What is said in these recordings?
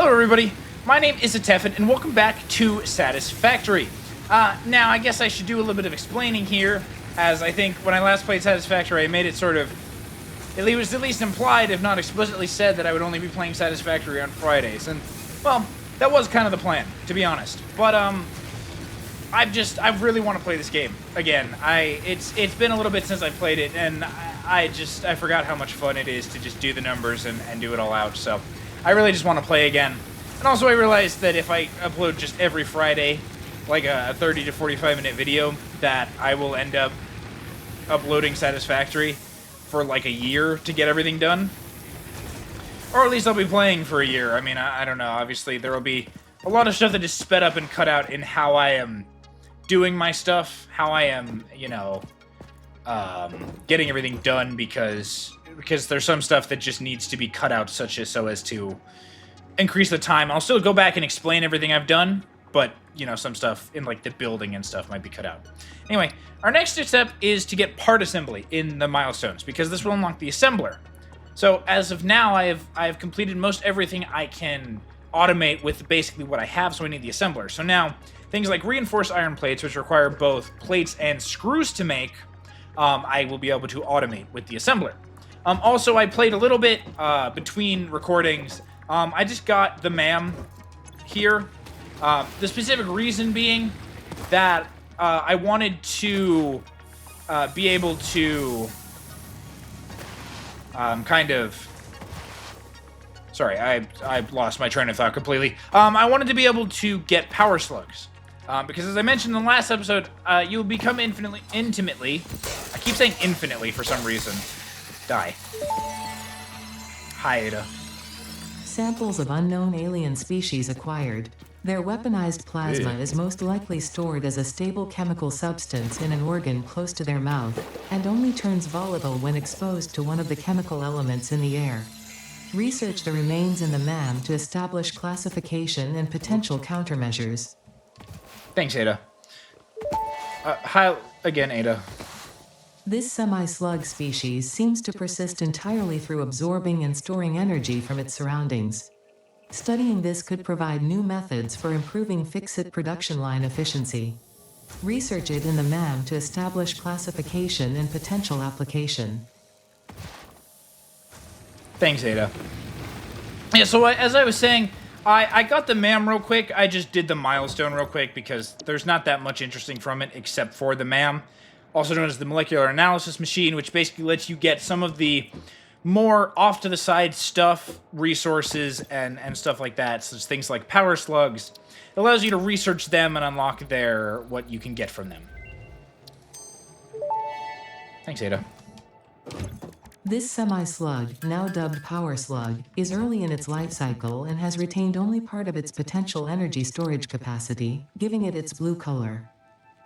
Hello everybody, my name is Atefin, and welcome back to Satisfactory. Now I guess I should do a little bit of explaining here, as I think when I last played Satisfactory I made it sort of, it was at least implied, if not explicitly said, that I would only be playing Satisfactory on Fridays, and, well, that was kind of the plan, to be honest. But, I really want to play this game again. It's been a little bit since I played it, and I forgot how much fun it is to just do the numbers and do it all out, so I really just want to play again. And also I realized that if I upload just every Friday, like a 30 to 45 minute video, that I will end up uploading Satisfactory for like a year to get everything done. Or at least I'll be playing for a year. I mean, I don't know. Obviously, there will be a lot of stuff that is sped up and cut out in how I am doing my stuff, how I am, you know, getting everything done, because there's some stuff that just needs to be cut out so as to increase the time. I'll still go back and explain everything I've done, but, you know, some stuff in, like, the building and stuff might be cut out. Anyway, our next step is to get part assembly in the milestones, because this will unlock the assembler. So, as of now, I have completed most everything I can automate with basically what I have, so I need the assembler. So now, things like reinforced iron plates, which require both plates and screws to make, I will be able to automate with the assembler. Also, I played a little bit between recordings. I just got the MAM here. The specific reason being that I wanted to be able to Sorry, I lost my train of thought completely. I wanted to be able to get power slugs. Because as I mentioned in the last episode, you will become intimately... I keep saying infinitely for some reason. Die. Hi, Ada. Samples of unknown alien species acquired. Their weaponized plasma is most likely stored as a stable chemical substance in an organ close to their mouth, and only turns volatile when exposed to one of the chemical elements in the air. Research the remains in the MAM to establish classification and potential countermeasures. Thanks, Ada. Hi again, Ada. This semi-slug species seems to persist entirely through absorbing and storing energy from its surroundings. Studying this could provide new methods for improving fix-it production line efficiency. Research it in the MAM to establish classification and potential application. Thanks, Ada. Yeah, so as I was saying, I got the MAM real quick. I just did the milestone real quick because there's not that much interesting from it except for the MAM. Also known as the molecular analysis machine, which basically lets you get some of the more off-to-the-side stuff, resources, and stuff like that, such things like power slugs. It allows you to research them and unlock what you can get from them. Thanks, Ada. This semi-slug, now dubbed power slug, is early in its life cycle and has retained only part of its potential energy storage capacity, giving it its blue color.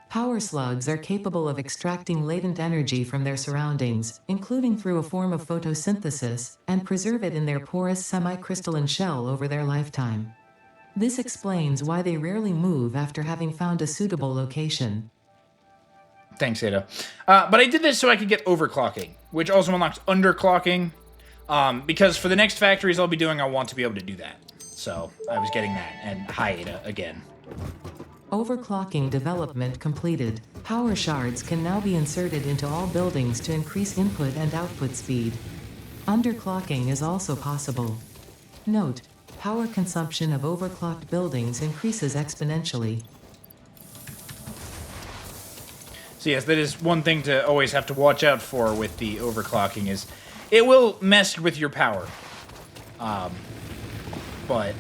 Power slugs are capable of extracting latent energy from their surroundings, including through a form of photosynthesis, and preserve it in their porous semi-crystalline shell over their lifetime. This explains why they rarely move after having found a suitable location. Thanks, Ada. But I did this so I could get overclocking, which also unlocks underclocking, because for the next factories I'll be doing, I want to be able to do that. So I was getting that, and hi, Ada, again. Overclocking development completed. Power shards can now be inserted into all buildings to increase input and output speed. Underclocking is also possible. Note: power consumption of overclocked buildings increases exponentially. So yes, that is one thing to always have to watch out for with the overclocking, is it will mess with your power. But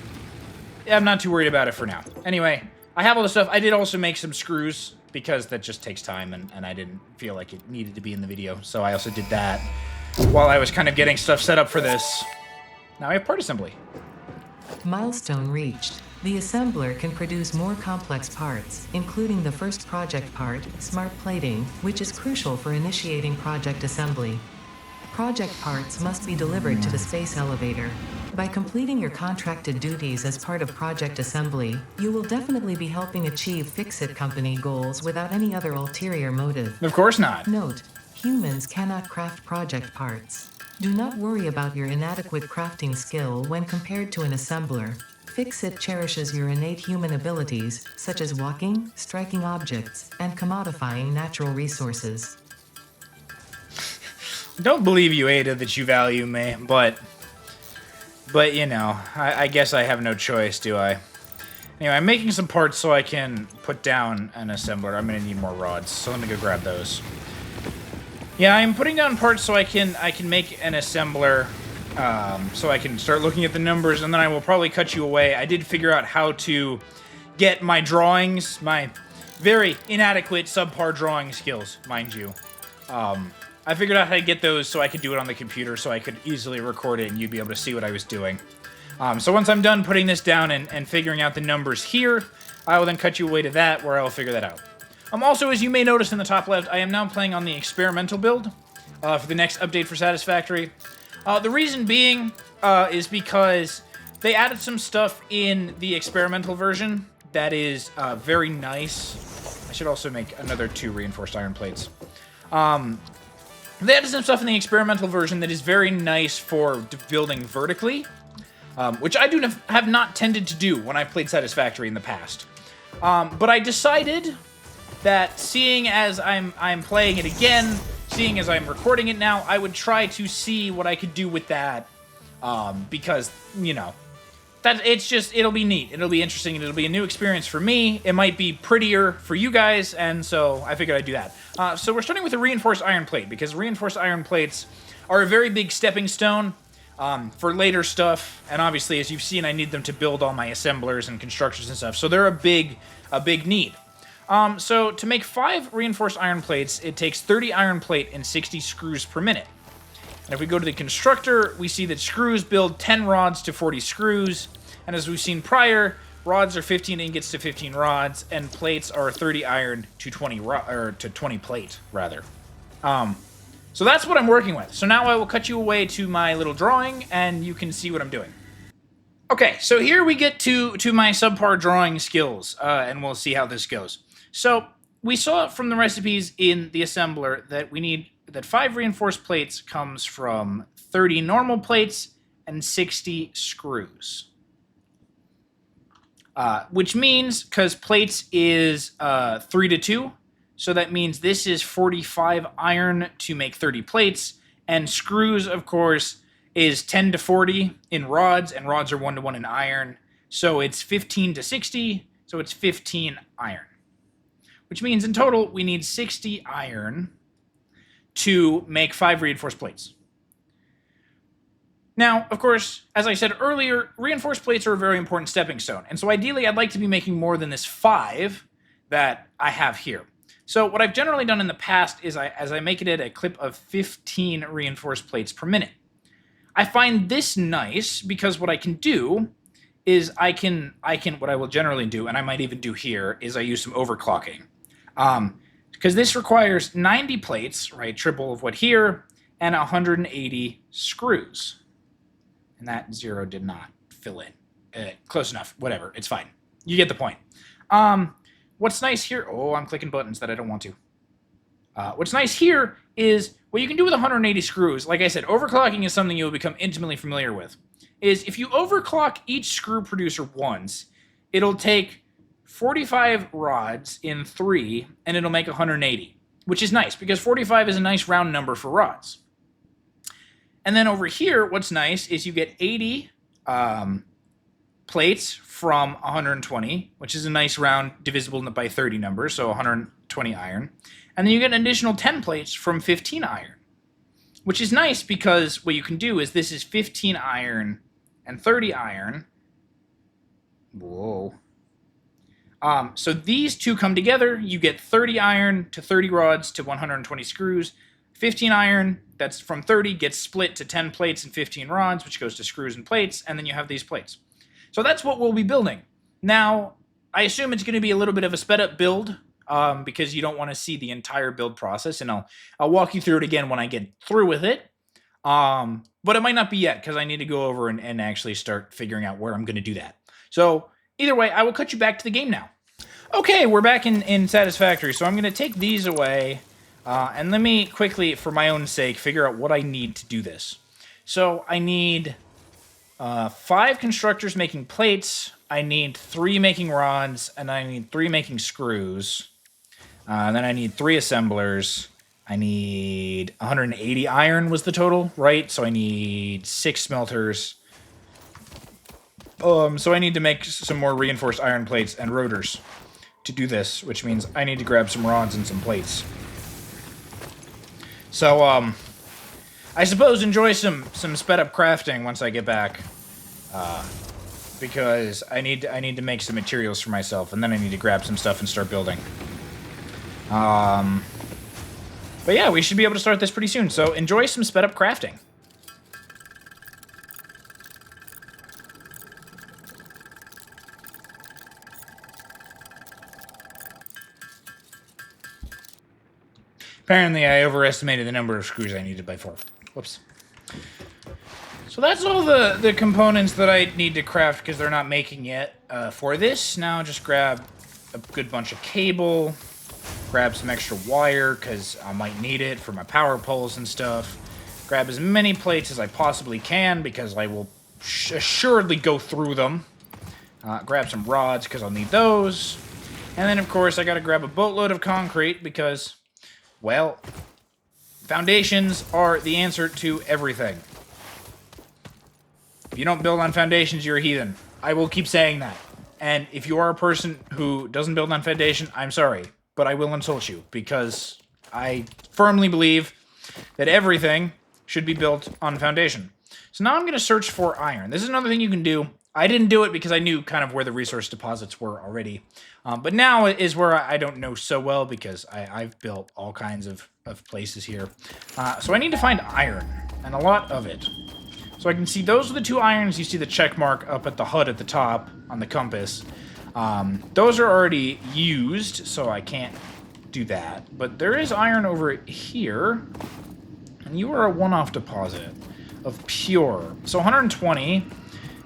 I'm not too worried about it for now. Anyway, I have all the stuff. I did also make some screws, because that just takes time, and I didn't feel like it needed to be in the video, so I also did that while I was kind of getting stuff set up for this. Now I have part assembly. Milestone reached. The assembler can produce more complex parts, including the first project part, smart plating, which is crucial for initiating project assembly. Project parts must be delivered to the space elevator. By completing your contracted duties as part of project assembly, you will definitely be helping achieve Fix-It company goals without any other ulterior motive. Of course not. Note: humans cannot craft project parts. Do not worry about your inadequate crafting skill when compared to an assembler. Fix-It cherishes your innate human abilities, such as walking, striking objects, and commodifying natural resources. Don't believe you, Ada, that you value me, but you know, I guess I have no choice, do I? Anyway, I'm making some parts so I can put down an assembler. I'm gonna need more rods, so let me go grab those. Yeah, I'm putting down parts so I can make an assembler, so I can start looking at the numbers, and then I will probably cut you away. I did figure out how to get my drawings, my very inadequate, subpar drawing skills, mind you. I figured out how to get those so I could do it on the computer, so I could easily record it and you'd be able to see what I was doing. So once I'm done putting this down and figuring out the numbers here, I will then cut you away to that, where I will figure that out. Also, as you may notice in the top left, I am now playing on the experimental build for the next update for Satisfactory. The reason being is because they added some stuff in the experimental version that is very nice. I should also make another 2 reinforced iron plates. They added some stuff in the experimental version that is very nice for building vertically, which I have not tended to do when I played Satisfactory in the past. But I decided that seeing as I'm playing it again, seeing as I'm recording it now, I would try to see what I could do with that, because, you know, it'll be neat, it'll be interesting, and it'll be a new experience for me. It might be prettier for you guys, and so I figured I'd do that. So we're starting with a reinforced iron plate, because reinforced iron plates are a very big stepping stone for later stuff, and obviously, as you've seen, I need them to build all my assemblers and constructors and stuff, so they're a big need. So to make 5 reinforced iron plates, it takes 30 iron plate and 60 screws per minute. And if we go to the constructor, we see that screws build 10 rods to 40 screws, and as we've seen prior, rods are 15 ingots to 15 rods, and plates are 30 iron to 20 plate, rather. So that's what I'm working with. So now I will cut you away to my little drawing, and you can see what I'm doing. Okay, so here we get to my subpar drawing skills, and we'll see how this goes. So we saw from the recipes in the assembler that we need that 5 reinforced plates comes from 30 normal plates and 60 screws. Which means, because plates is 3 to 2, so that means this is 45 iron to make 30 plates, and screws, of course, is 10 to 40 in rods, and rods are 1 to 1 in iron, so it's 15 to 60, so it's 15 iron. Which means in total, we need 60 iron to make 5 reinforced plates. Now, of course, as I said earlier, reinforced plates are a very important stepping stone, and so ideally I'd like to be making more than this 5 that I have here. So what I've generally done in the past is as I make it at a clip of 15 reinforced plates per minute. I find this nice because what I can do is what I will generally do, and I might even do here, is I use some overclocking. Because this requires 90 plates, right, triple of what here, and 180 screws. And that 0 did not fill in. Close enough, whatever, it's fine. You get the point. What's nice here, I'm clicking buttons that I don't want to. What's nice here is what you can do with 180 screws. Like I said, overclocking is something you'll become intimately familiar with. Is if you overclock each screw producer once, it'll take 45 rods in 3, and it'll make 180, which is nice, because 45 is a nice round number for rods. And then over here, what's nice is you get 80 plates from 120, which is a nice round divisible by 30 number, so 120 iron. And then you get an additional 10 plates from 15 iron, which is nice because what you can do is this is 15 iron and 30 iron. Whoa. So these two come together, you get 30 iron to 30 rods to 120 screws. 15 iron, that's from 30, gets split to 10 plates and 15 rods, which goes to screws and plates, and then you have these plates. So that's what we'll be building. Now, I assume it's going to be a little bit of a sped up build, because you don't want to see the entire build process, and I'll walk you through it again when I get through with it. But it might not be yet, because I need to go over and actually start figuring out where I'm going to do that. So either way, I will cut you back to the game now. Okay, we're back in Satisfactory, so I'm going to take these away, and let me quickly, for my own sake, figure out what I need to do this. So I need 5 constructors making plates. I need 3 making rods, and I need 3 making screws. And then I need 3 assemblers. I need 180 iron was the total, right? So I need 6 smelters. So I need to make some more reinforced iron plates and rotors to do this, which means I need to grab some rods and some plates. So, I suppose enjoy some sped up crafting once I get back. Because I need to make some materials for myself, and then I need to grab some stuff and start building. But yeah, we should be able to start this pretty soon, so enjoy some sped up crafting. Apparently I overestimated the number of screws I needed by 4. Whoops. So that's all the components that I need to craft because they're not making yet for this. Now just grab a good bunch of cable, grab some extra wire because I might need it for my power poles and stuff. Grab as many plates as I possibly can because I will assuredly go through them. Grab some rods because I'll need those. And then, of course, I gotta grab a boatload of concrete because, well, foundations are the answer to everything. If you don't build on foundations, you're a heathen. I will keep saying that. And if you are a person who doesn't build on foundation, I'm sorry. But I will insult you, because I firmly believe that everything should be built on foundation. So now I'm going to search for iron. This is another thing you can do. I didn't do it because I knew kind of where the resource deposits were already. But now is where I don't know so well, because I've built all kinds of places here. So I need to find iron, and a lot of it. So I can see those are the 2 irons. You see the check mark up at the HUD at the top on the compass. Those are already used, so I can't do that. But there is iron over here, and you are a one-off deposit of pure. So 120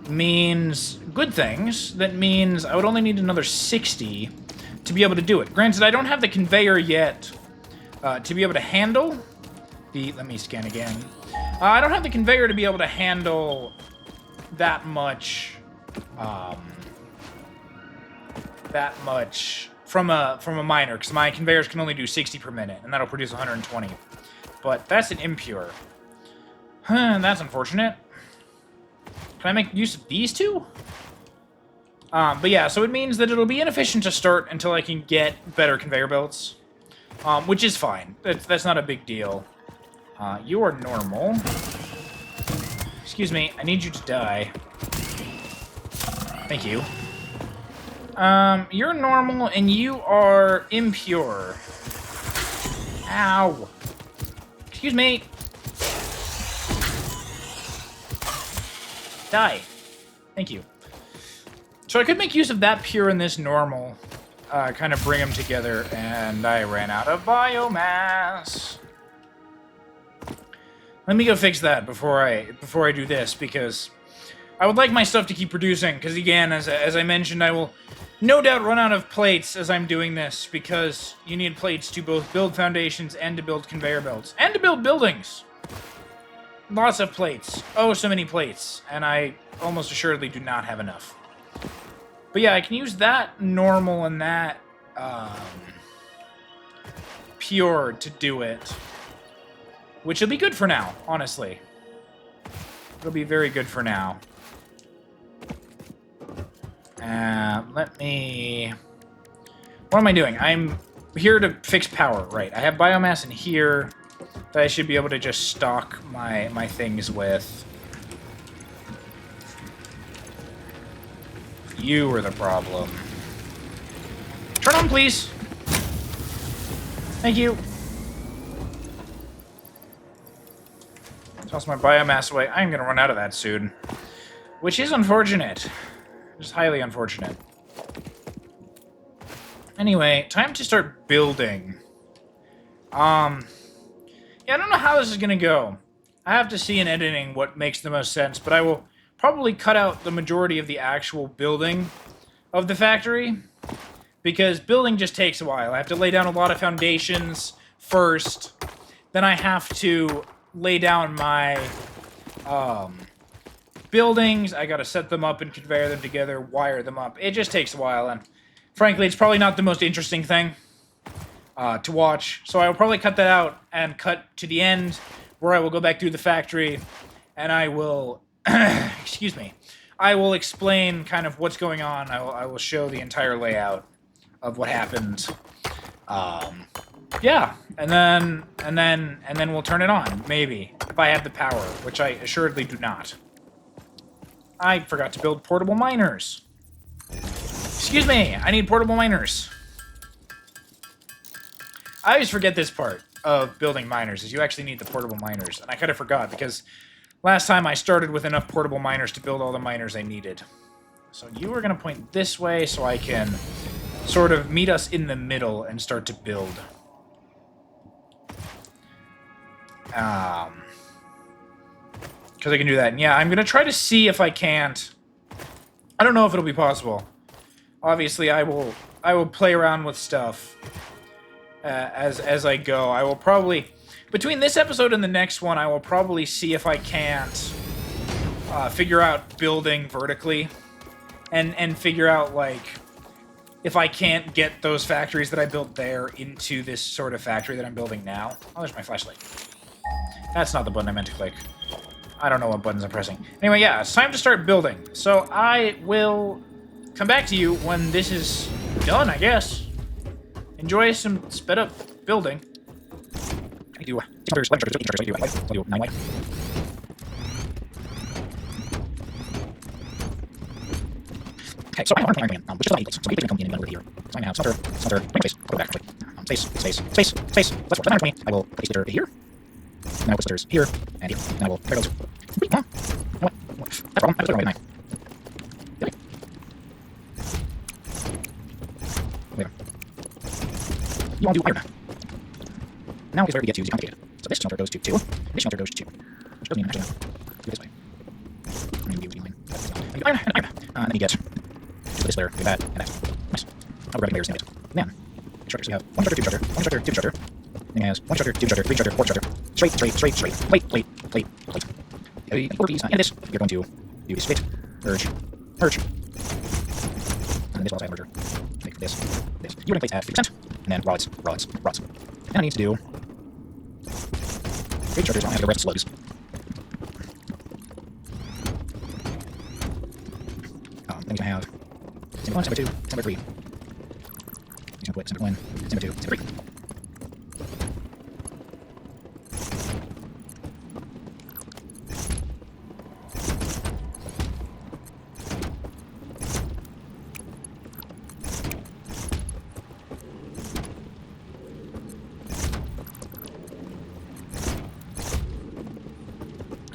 means good things. That means I would only need another 60 to be able to do it. Granted, I don't have the conveyor yet to be able to handle the... Let me scan again. I don't have the conveyor to be able to handle that much... from a miner, because my conveyors can only do 60 per minute, and that'll produce 120. But that's an impure. That's unfortunate. Can I make use of these 2? But yeah, so it means that it'll be inefficient to start until I can get better conveyor belts. Which is fine. That's not a big deal. You are normal. Excuse me, I need you to die. Thank you. You're normal, and you are impure. Ow. Excuse me. Die. Thank you. So I could make use of that pure and this normal. Kind of bring them together, and I ran out of biomass. Let me go fix that before I do this, because I would like my stuff to keep producing, because again, as I mentioned, I will no doubt run out of plates as I'm doing this, because you need plates to both build foundations and to build conveyor belts, and to build buildings. Lots of plates. Oh, so many plates. And I almost assuredly do not have enough. But yeah, I can use that normal and that pure to do it. Which will be good for now, honestly. It'll be very good for now. Let me... What am I doing? I'm here to fix power, right. I have biomass in here that I should be able to just stock my things with. You are the problem. Turn on, please. Thank you. Toss my biomass away. I'm gonna run out of that soon. Which is unfortunate. Just highly unfortunate. Anyway, time to start building. Yeah, I don't know how this is gonna go. I have to see in editing what makes the most sense, but I will probably cut out the majority of the actual building of the factory, because building just takes a while. I have to lay down a lot of foundations first, then I have to lay down my buildings. I gotta set them up and conveyor them together, wire them up. It just takes a while, and frankly, it's probably not the most interesting thing to watch. So I will probably cut that out and cut to the end, where I will go back through the factory, and I will, excuse me, I will explain kind of what's going on. I will show the entire layout of what happened. Yeah, and then we'll turn it on, maybe, if I have the power, which I assuredly do not. I forgot to build portable miners. Excuse me, I need portable miners. I always forget this part of building miners, is you actually need the portable miners, and I kind of forgot, because last time I started with enough portable miners to build all the miners I needed. So you are going to point this way so I can sort of meet us in the middle and start to build. Because I can do that. And yeah, I'm going to try to see if I can't. I don't know if it'll be possible. Obviously, I will play around with stuff as I go. I will probably, between this episode and the next one, I will probably see if I can't figure out building vertically and figure out, like, if I can't get those factories that I built there into this sort of factory that I'm building now. Oh, there's my flashlight. That's not the button I meant to click. I don't know what buttons I'm pressing. Anyway, yeah, it's time to start building. So I will come back to you when this is done, I guess. Enjoy some sped up building. I do 9 white. Okay, so I'm playing Iron Man, which is not equals. So we can come in and over here. So I'm going to have smelter, space, go back, space. Let's work on me. I will put a splitter here. And I will put splitters here, and here. And I will pair those. What? That problem, I was looking right at 9. Really? Later. You want to do Iron Man. Now is where we get to is complicated. So this smelter goes to 2, and this smelter goes to 2. Which doesn't mean actually no. Do this way. I'm going to do Iron Man. And then you get this layer, do that, and that. Nice. I'll grab layers in it. Then, structure. So you have one structure, two structure, one structure, two structure. Then it has one structure, two structure, three structure, four structure. Straight. Plate. For these, and this, you're going to do the split, merge. And then this will also have merger. Make this. You want to place at 50%, and then rods. And I need to do 3 structures, I don't have the rest of slugs. Then we can have Simple 1, Simple 2, Simple 3. He's going to put Simple 1, Simple 2, Simple 3.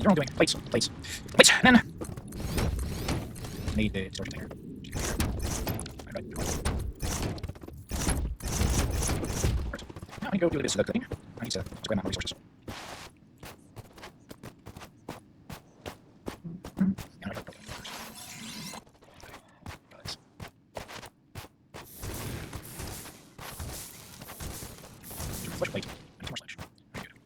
You're all doing plates. And then I need the storage container. Right. Now I need to go do this thing. I need to grab my resources. Flesh plate. I need more flesh. Very good.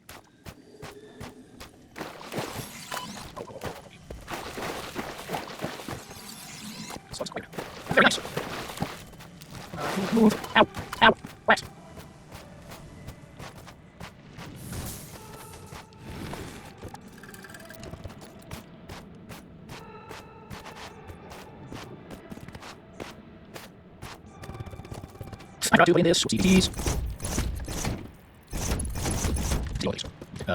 So that's great. Very nice. Move. Ow. Wet. I forgot to win this. CPTs.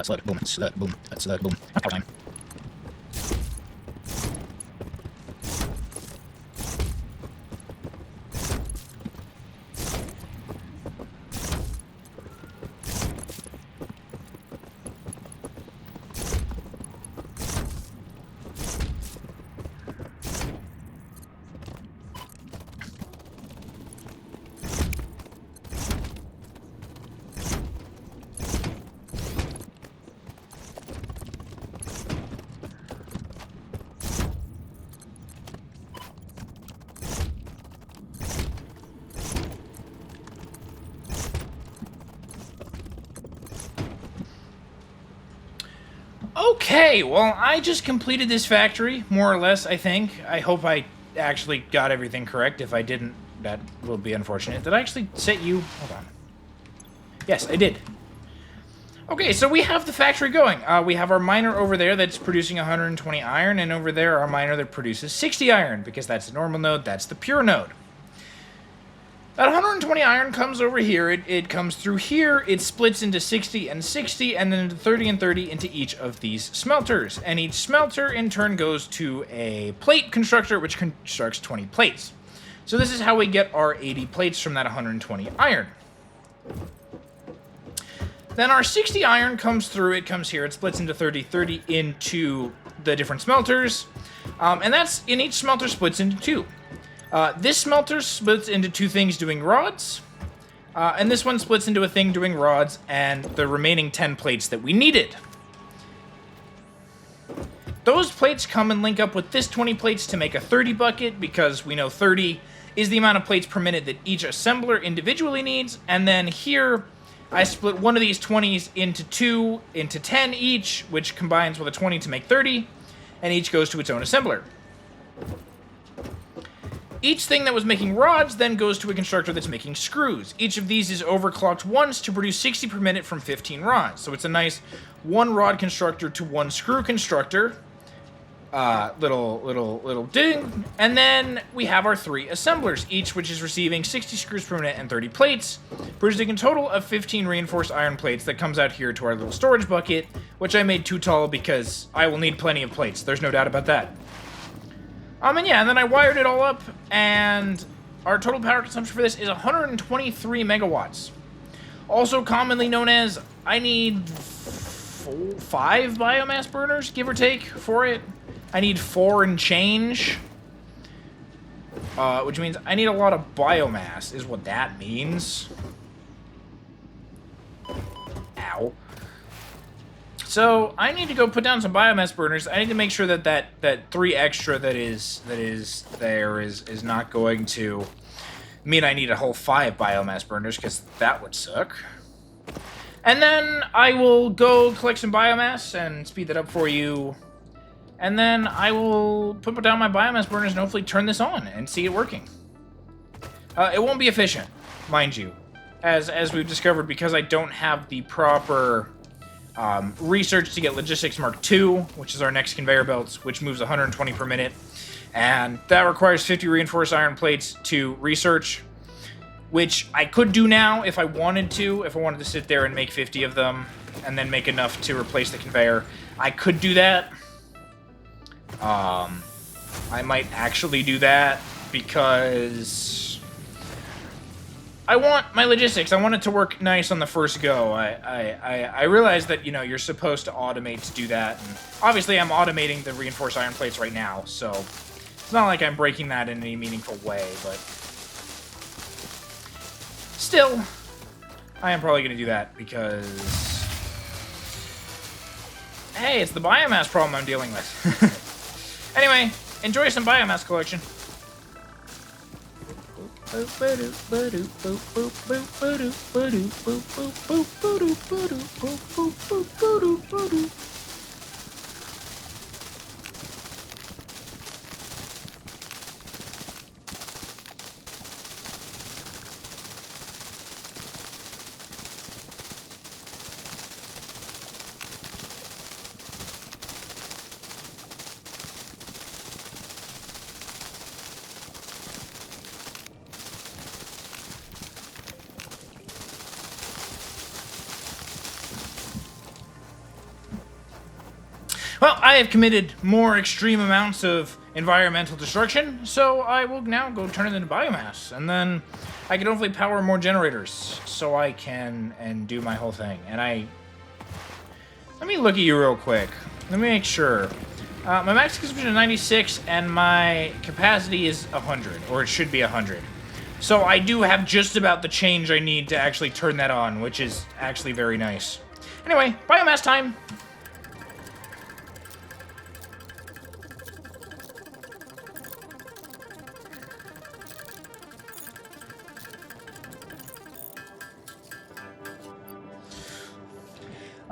Slug, boom. Power time. Okay, well, I just completed this factory, more or less, I think. I hope I actually got everything correct. If I didn't, that will be unfortunate. Did I actually set you? Hold on. Yes, I did. Okay, so we have the factory going. We have our miner over there that's producing 120 iron, and over there our miner that produces 60 iron, because that's the normal node, that's the pure node. That 120 iron comes over here, it comes through here, it splits into 60 and 60, and then into 30 and 30 into each of these smelters. And each smelter, in turn, goes to a plate constructor, which constructs 20 plates. So this is how we get our 80 plates from that 120 iron. Then our 60 iron comes through, it comes here, it splits into 30, 30 into the different smelters, and that's, in each smelter splits into two. This smelter splits into two things doing rods, and this one splits into a thing doing rods and the remaining 10 plates that we needed. Those plates come and link up with this 20 plates to make a 30 bucket, because we know 30 is the amount of plates per minute that each assembler individually needs, and then here I split one of these 20s into 10 each, which combines with a 20 to make 30, and each goes to its own assembler. Each thing that was making rods then goes to a constructor that's making screws. Each of these is overclocked once to produce 60 per minute from 15 rods. So it's a nice one rod constructor to one screw constructor. Little ding. And then we have our three assemblers, each which is receiving 60 screws per minute and 30 plates, producing a total of 15 reinforced iron plates that comes out here to our little storage bucket, which I made too tall because I will need plenty of plates. There's no doubt about that. And yeah, and then I wired it all up, and our total power consumption for this is 123 megawatts. Also commonly known as, I need 5 biomass burners, give or take, for it. I need 4 and change. Which means I need a lot of biomass, is what that means. Ow. So I need to go put down some biomass burners. I need to make sure that that 3 extra that is not going to mean I need a whole 5 biomass burners, because that would suck. And then I will go collect some biomass and speed that up for you. And then I will put down my biomass burners and hopefully turn this on and see it working. It won't be efficient, mind you, as we've discovered, because I don't have the proper research to get Logistics Mark II, which is our next conveyor belt, which moves 120 per minute. And that requires 50 reinforced iron plates to research, which I could do now if I wanted to. If I wanted to sit there and make 50 of them and then make enough to replace the conveyor, I could do that. I might actually do that because I want my logistics. I want it to work nice on the first go. I realize that, you know, you're supposed to automate to do that. And obviously, I'm automating the reinforced iron plates right now, so it's not like I'm breaking that in any meaningful way, but still, I am probably going to do that because, hey, it's the biomass problem I'm dealing with. Anyway, enjoy some biomass collection. Well, I have committed more extreme amounts of environmental destruction, so I will now go turn it into biomass, and then I can hopefully power more generators, so I can and do my whole thing. And let me look at you real quick. Let me make sure. My max consumption is 96, and my capacity is 100, or it should be 100. So I do have just about the change I need to actually turn that on, which is actually very nice. Anyway, biomass time!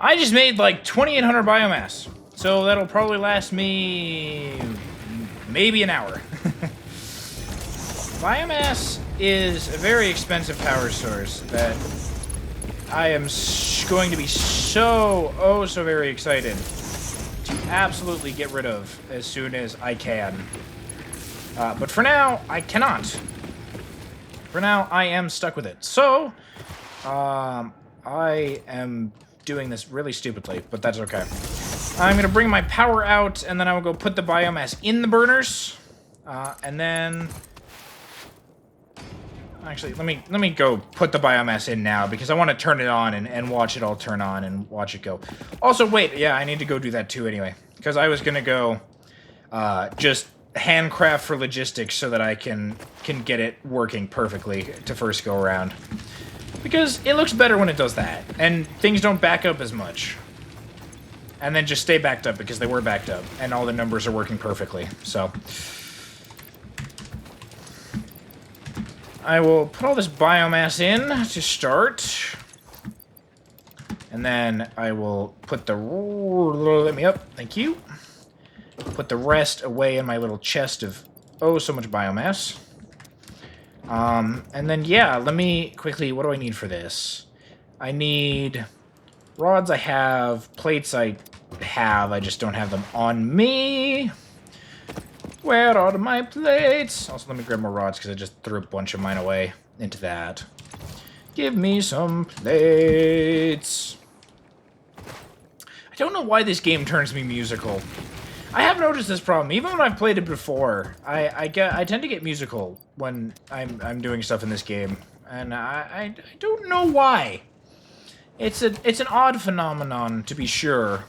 I just made like 2,800 biomass. So that'll probably last me maybe an hour. Biomass is a very expensive power source that I am going to be so very excited to absolutely get rid of as soon as I can. But for now, I cannot. For now, I am stuck with it. So, I am doing this really stupidly, but that's okay. I'm going to bring my power out, and then I will go put the biomass in the burners. And then... Actually, let me go put the biomass in now, because I want to turn it on and watch it all turn on and watch it go. Also, wait, yeah, I need to go do that too anyway. Because I was going to go just handcraft for logistics so that I can get it working perfectly to first go around. Because it looks better when it does that, and things don't back up as much. And then just stay backed up because they were backed up, and all the numbers are working perfectly, so... I will put all this biomass in to start. And then I will put the... Let me up. Thank you. Put the rest away in my little chest of so much biomass. And then, yeah, let me quickly... What do I need for this? I need rods. I have plates. I just don't have them on me. Where are my plates? Also, let me grab more rods, because I just threw a bunch of mine away into that. Give me some plates. I don't know why this game turns me musical. I have noticed this problem. Even when I've played it before, I tend to get musical when I'm doing stuff in this game. And I don't know why. It's an odd phenomenon, to be sure.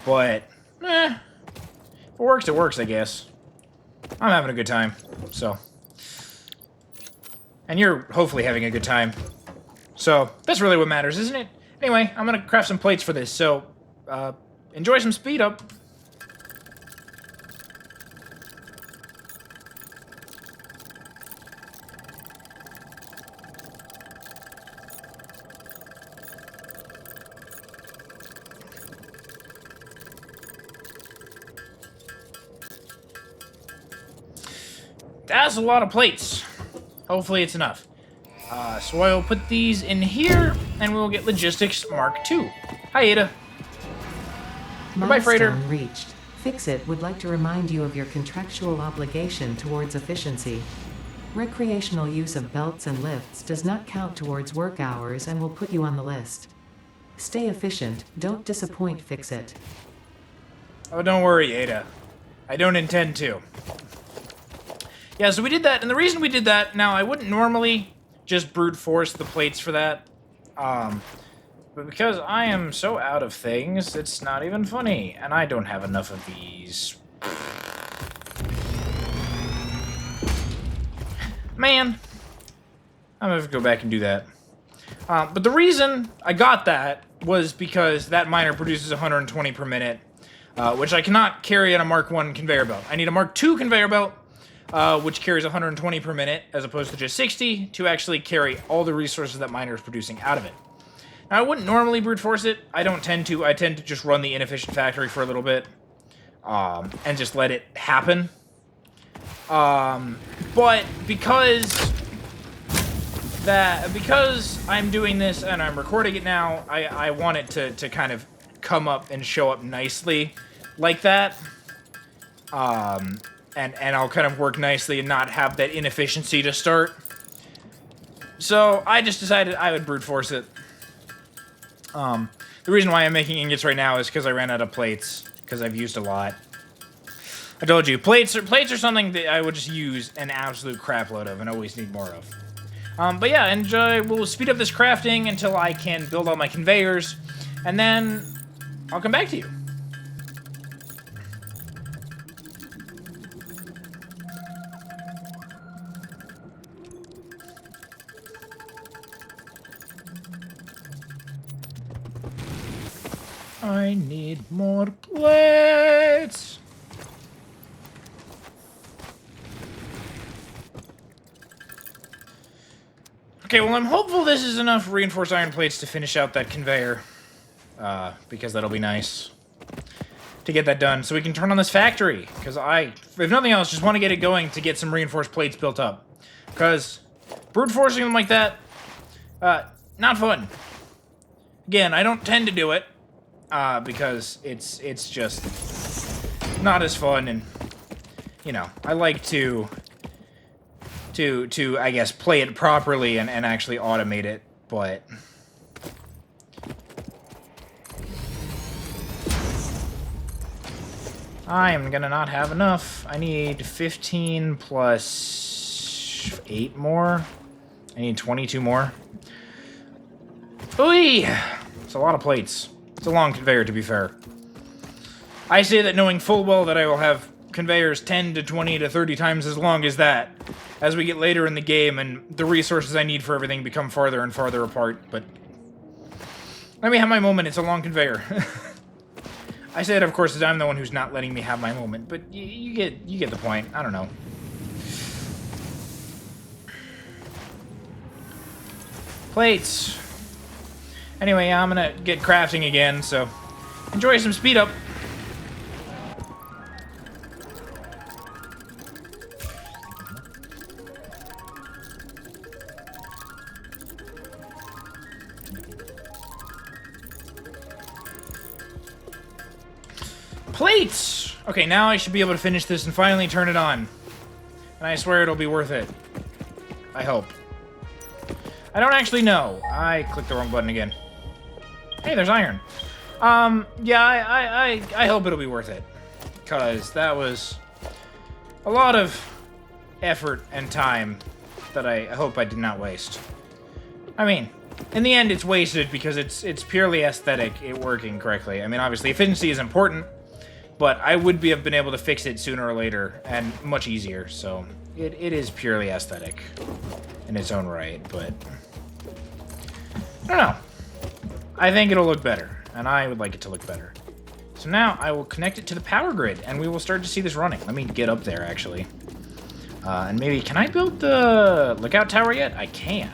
But, if it works, I guess. I'm having a good time, so. And you're hopefully having a good time. So, that's really what matters, isn't it? Anyway, I'm gonna craft some plates for this, so, enjoy some speed up. That's a lot of plates. Hopefully it's enough. So I will put these in here, and we will get Logistics Mark II. Hi, Ada. Goodbye, Freighter. Milestone reached. Fix-It would like to remind you of your contractual obligation towards efficiency. Recreational use of belts and lifts does not count towards work hours and will put you on the list. Stay efficient. Don't disappoint, Fix-It. Oh, don't worry, Ada. I don't intend to. Yeah, so we did that, and the reason we did that, now, I wouldn't normally just brute force the plates for that, but because I am so out of things, it's not even funny, and I don't have enough of these. Man, I'm gonna have to go back and do that. But the reason I got that was because that miner produces 120 per minute, which I cannot carry on a Mark I conveyor belt. I need a Mark II conveyor belt, which carries 120 per minute, as opposed to just 60, to actually carry all the resources that miner is producing out of it. Now, I wouldn't normally brute force it. I don't tend to. I tend to just run the inefficient factory for a little bit, and just let it happen. But because I'm doing this and I'm recording it now, I want it to kind of come up and show up nicely like that. And I'll kind of work nicely and not have that inefficiency to start. So I just decided I would brute force it. The reason why I'm making ingots right now is because I ran out of plates, because I've used a lot. I told you, plates are something that I would just use an absolute crap load of and always need more of. But yeah, and we'll speed up this crafting until I can build all my conveyors, and then I'll come back to you. I need more plates. Okay, well, I'm hopeful this is enough reinforced iron plates to finish out that conveyor, because that'll be nice. to get that done so we can turn on this factory. Because I, if nothing else, just want to get it going to get some reinforced plates built up. Because brute forcing them like that, not fun. Again, I don't tend to do it because it's just not as fun, and you know, I like to I guess play it properly and actually automate it, but I am gonna not have enough. I need 15 plus 8 more. I need 22 more. Ooh! It's a lot of plates. It's a long conveyor, to be fair. I say that knowing full well that I will have conveyors 10 to 20 to 30 times as long as that as we get later in the game and the resources I need for everything become farther and farther apart, but let me have my moment. It's a long conveyor. I say it, of course, as I'm the one who's not letting me have my moment, but you get the point. I don't know. Plates. Anyway, I'm gonna get crafting again, so enjoy some speed up. Plates! Okay, now I should be able to finish this and finally turn it on. And I swear it'll be worth it. I hope. I don't actually know. I clicked the wrong button again. Hey, there's iron. Yeah, I hope it'll be worth it. Because that was a lot of effort and time that I hope I did not waste. I mean, in the end, it's wasted because it's purely aesthetic, it working correctly. I mean, obviously, efficiency is important, but I would have been able to fix it sooner or later, and much easier, so it is purely aesthetic in its own right, but I don't know. I think it'll look better, and I would like it to look better. So now I will connect it to the power grid, and we will start to see this running. Let me get up there, actually. And maybe, can I build the lookout tower yet? I can.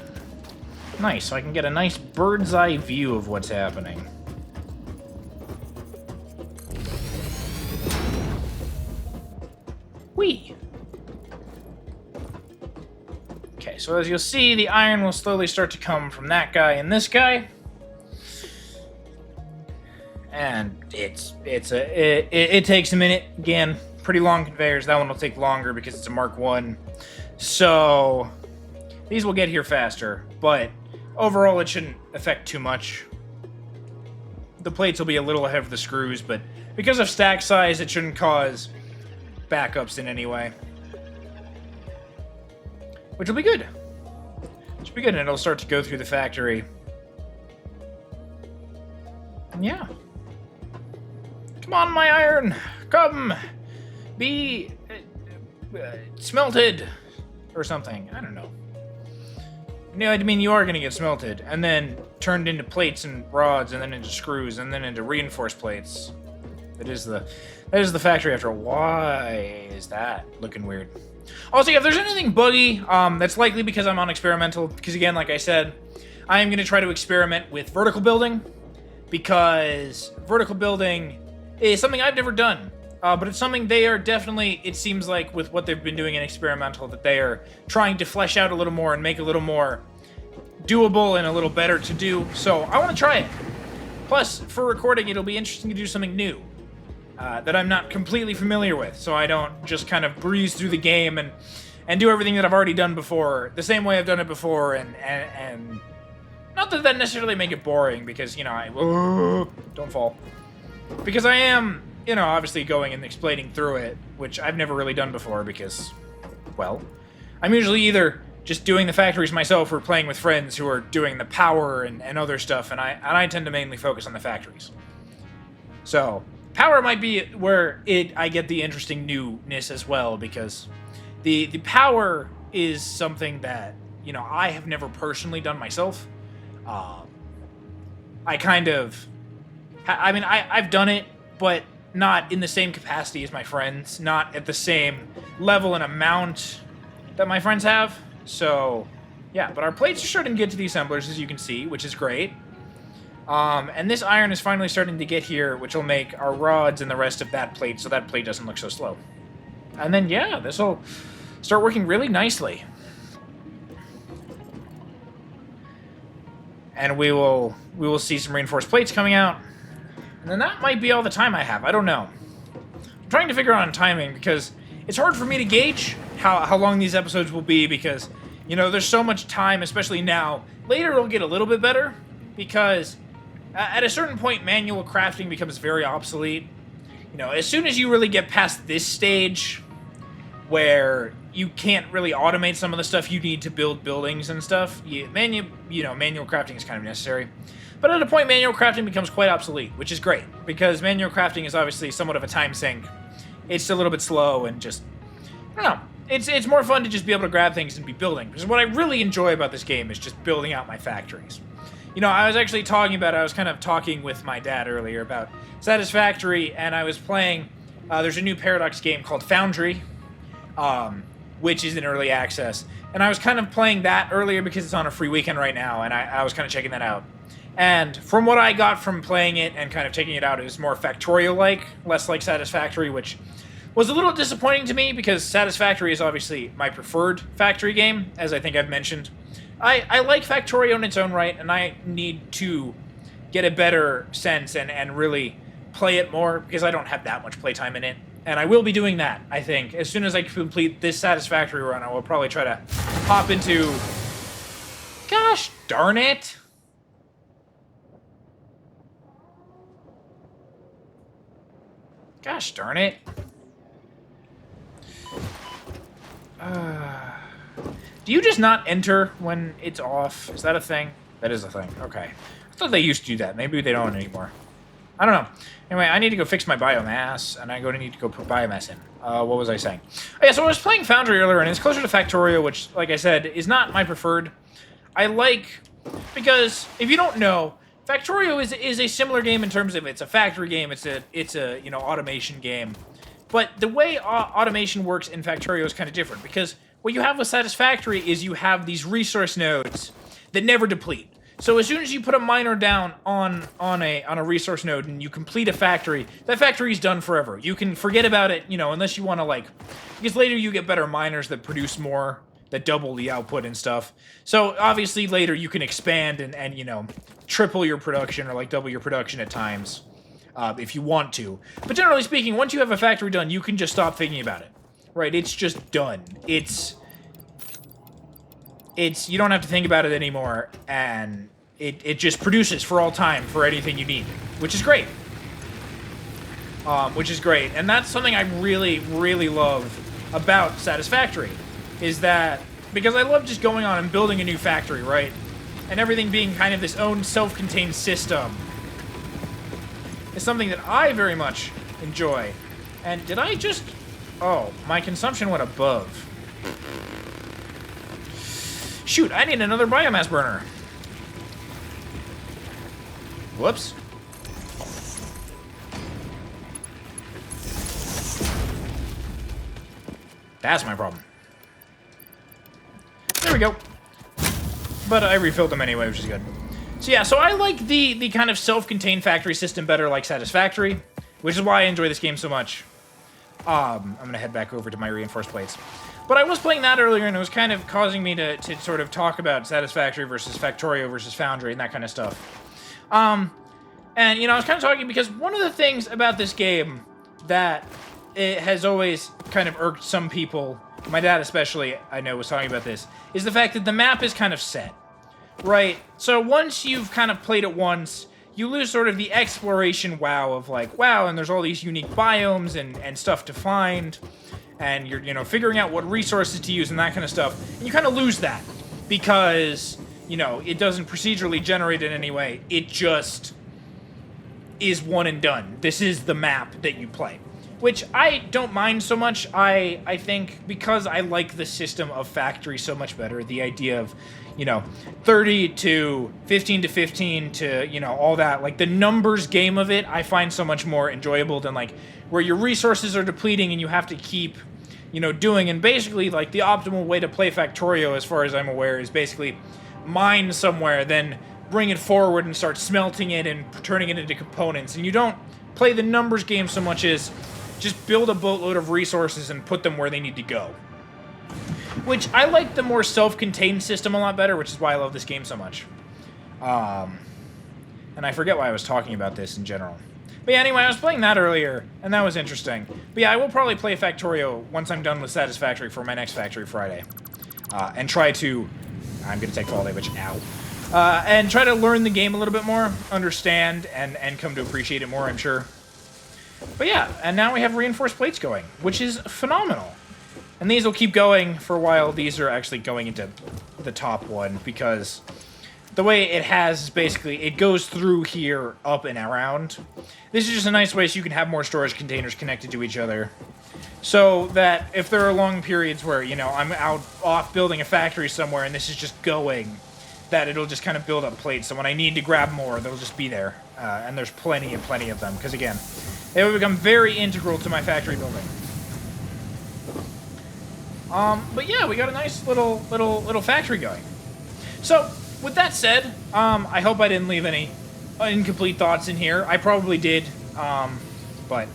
Nice, so I can get a nice bird's eye view of what's happening. Whee! Okay, so as you'll see, the iron will slowly start to come from that guy and this guy. And it takes a minute. Again, pretty long conveyors. That one will take longer because it's a Mark 1. So these will get here faster, but overall it shouldn't affect too much. The plates will be a little ahead of the screws, but because of stack size, it shouldn't cause backups in any way. Which will be good. Should be good, and it'll start to go through the factory. And yeah. Come on, my iron! Come! Be smelted! Or something. I don't know. No, I mean, you are going to get smelted, and then turned into plates and rods, and then into screws, and then into reinforced plates. That is the factory after all. Why is that looking weird? Also, if there's anything buggy, that's likely because I'm on experimental, because again, like I said, I am going to try to experiment with vertical building, because vertical building is something I've never done, but it's something they are definitely, it seems like with what they've been doing in experimental, that they are trying to flesh out a little more and make a little more doable and a little better to do, so I want to try it. Plus, for recording, it'll be interesting to do something new that I'm not completely familiar with, so I don't just kind of breeze through the game and do everything that I've already done before, the same way I've done it before, and not that necessarily make it boring, because, you know, don't fall. Because I am, you know, obviously going and explaining through it, which I've never really done before because, well, I'm usually either just doing the factories myself or playing with friends who are doing the power and other stuff, and I tend to mainly focus on the factories. So, power might be where I get the interesting newness as well, because the power is something that, you know, I have never personally done myself. I kind of... I mean, I've done it, but not in the same capacity as my friends, not at the same level and amount that my friends have. So, yeah, but our plates are starting to get to the assemblers, as you can see, which is great. And this iron is finally starting to get here, which will make our rods and the rest of that plate so that plate doesn't look so slow. And then, yeah, this will start working really nicely. And we will see some reinforced plates coming out. And then that might be all the time I have. I don't know. I'm trying to figure out on timing because it's hard for me to gauge how long these episodes will be because, you know, there's so much time, especially now. Later it'll get a little bit better because at a certain point manual crafting becomes very obsolete. You know, as soon as you really get past this stage where you can't really automate some of the stuff you need to build buildings and stuff, manual crafting is kind of necessary. But at a point, manual crafting becomes quite obsolete, which is great, because manual crafting is obviously somewhat of a time sink. It's a little bit slow and just, I don't know. It's more fun to just be able to grab things and be building. Because what I really enjoy about this game is just building out my factories. You know, I was kind of talking with my dad earlier about Satisfactory, and I was playing, there's a new Paradox game called Foundry, which is in early access. And I was kind of playing that earlier because it's on a free weekend right now, and I was kind of checking that out. And from what I got from playing it and kind of taking it out, it was more Factorio-like, less like Satisfactory, which was a little disappointing to me because Satisfactory is obviously my preferred factory game, as I think I've mentioned. I like Factorio in its own right, and I need to get a better sense and really play it more because I don't have that much playtime in it. And I will be doing that, I think. As soon as I complete this Satisfactory run, I will probably try to hop into... Gosh darn it! Gosh darn it. Do you just not enter when it's off? Is that a thing? That is a thing. Okay. I thought they used to do that. Maybe they don't anymore. I don't know. Anyway, I need to go fix my biomass, and need to go put biomass in. What was I saying? Oh, yeah, so I was playing Foundry earlier, and it's closer to Factorio, which, like I said, is not my preferred. I like... Because, if you don't know, Factorio is a similar game in terms of it's a factory game, it's a automation game. But the way automation works in Factorio is kind of different, because what you have with Satisfactory is you have these resource nodes that never deplete. So as soon as you put a miner down on a resource node and you complete a factory, that factory is done forever. You can forget about it, unless you want to because later you get better miners that produce more, that double the output and stuff. So obviously later you can expand and triple your production or double your production at times if you want to. But generally speaking, once you have a factory done, you can just stop thinking about it. Right? It's just done. It's you don't have to think about it anymore, and it just produces for all time for anything you need, which is great. And that's something I really, really love about Satisfactory, is that, because I love just going on and building a new factory, right? And everything being kind of this own self-contained system is something that I very much enjoy. And did I just... Oh, my consumption went above. Shoot, I need another biomass burner. Whoops. That's my problem. There we go. But I refilled them anyway, which is good. So yeah, so I like the kind of self-contained factory system better, like Satisfactory, which is why I enjoy this game so much. I'm gonna head back over to my reinforced plates. But I was playing that earlier, and it was kind of causing me to sort of talk about Satisfactory versus Factorio versus Foundry and that kind of stuff. And, I was kind of talking because one of the things about this game that it has always kind of irked some people, my dad especially, I know, was talking about this, is the fact that the map is kind of set, right? So once you've kind of played it once, you lose sort of the exploration wow of wow, and there's all these unique biomes and stuff to find, and you're, figuring out what resources to use and that kind of stuff, and you kind of lose that because, it doesn't procedurally generate in any way. It just is one and done. This is the map that you play, which I don't mind so much. I think because I like the system of Factory so much better, the idea of 30 to 15 to 15 to, all that, the numbers game of it, I find so much more enjoyable than, where your resources are depleting and you have to keep, doing, and basically, the optimal way to play Factorio, as far as I'm aware, is basically mine somewhere, then bring it forward and start smelting it and turning it into components. And you don't play the numbers game so much as just build a boatload of resources and put them where they need to go. Which, I like the more self-contained system a lot better, which is why I love this game so much. And I forget why I was talking about this in general. But yeah, anyway, I was playing that earlier, and that was interesting. But yeah, I will probably play Factorio once I'm done with Satisfactory for my next Factory Friday. And try to... I'm going to take fall damage, ow. And try to learn the game a little bit more, understand, and come to appreciate it more, I'm sure. But yeah, and now we have reinforced plates going, which is phenomenal. And these will keep going for a while. These are actually going into the top one, because the way it has is basically, it goes through here, up and around. This is just a nice way so you can have more storage containers connected to each other. So that if there are long periods where, you know, I'm off building a factory somewhere and this is just going, that it'll just kind of build up plates. So when I need to grab more, they'll just be there. And there's plenty of them. Because again, they will become very integral to my factory building. But yeah, we got a nice little factory going. So, with that said, I hope I didn't leave any incomplete thoughts in here. I probably did, but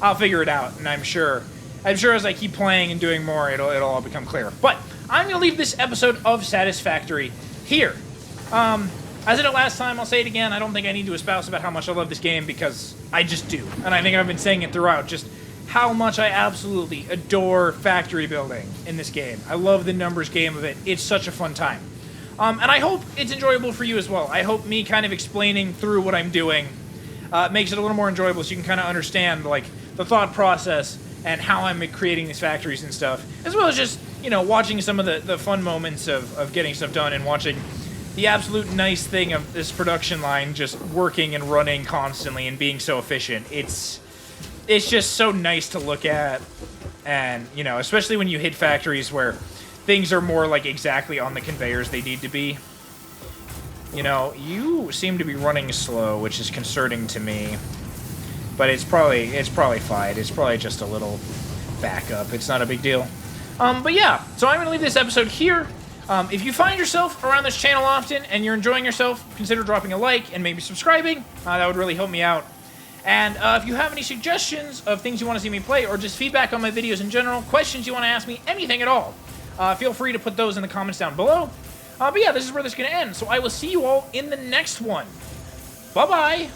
I'll figure it out, and I'm sure as I keep playing and doing more, it'll all become clear. But I'm gonna leave this episode of Satisfactory here. As I did it last time, I'll say it again. I don't think I need to espouse about how much I love this game, because I just do, and I think I've been saying it throughout. Just how much I absolutely adore factory building in this game. I love the numbers game of it. It's such a fun time. And I hope it's enjoyable for you as well. I hope me kind of explaining through what I'm doing makes it a little more enjoyable, so you can kind of understand, like, the thought process and how I'm creating these factories and stuff, as well as just, you know, watching some of the fun moments of getting stuff done and watching the absolute nice thing of this production line just working and running constantly and being so efficient. It's just so nice to look at, and, you know, especially when you hit factories where things are more, like, exactly on the conveyors they need to be. You know, you seem to be running slow, which is concerning to me, but it's probably fine. It's probably just a little backup. It's not a big deal. But yeah, so I'm going to leave this episode here. If you find yourself around this channel often and you're enjoying yourself, consider dropping a like and maybe subscribing. That would really help me out. And if you have any suggestions of things you want to see me play, or just feedback on my videos in general, questions you want to ask me, anything at all, feel free to put those in the comments down below. But yeah, this is where this is going to end. So I will see you all in the next one. Bye-bye!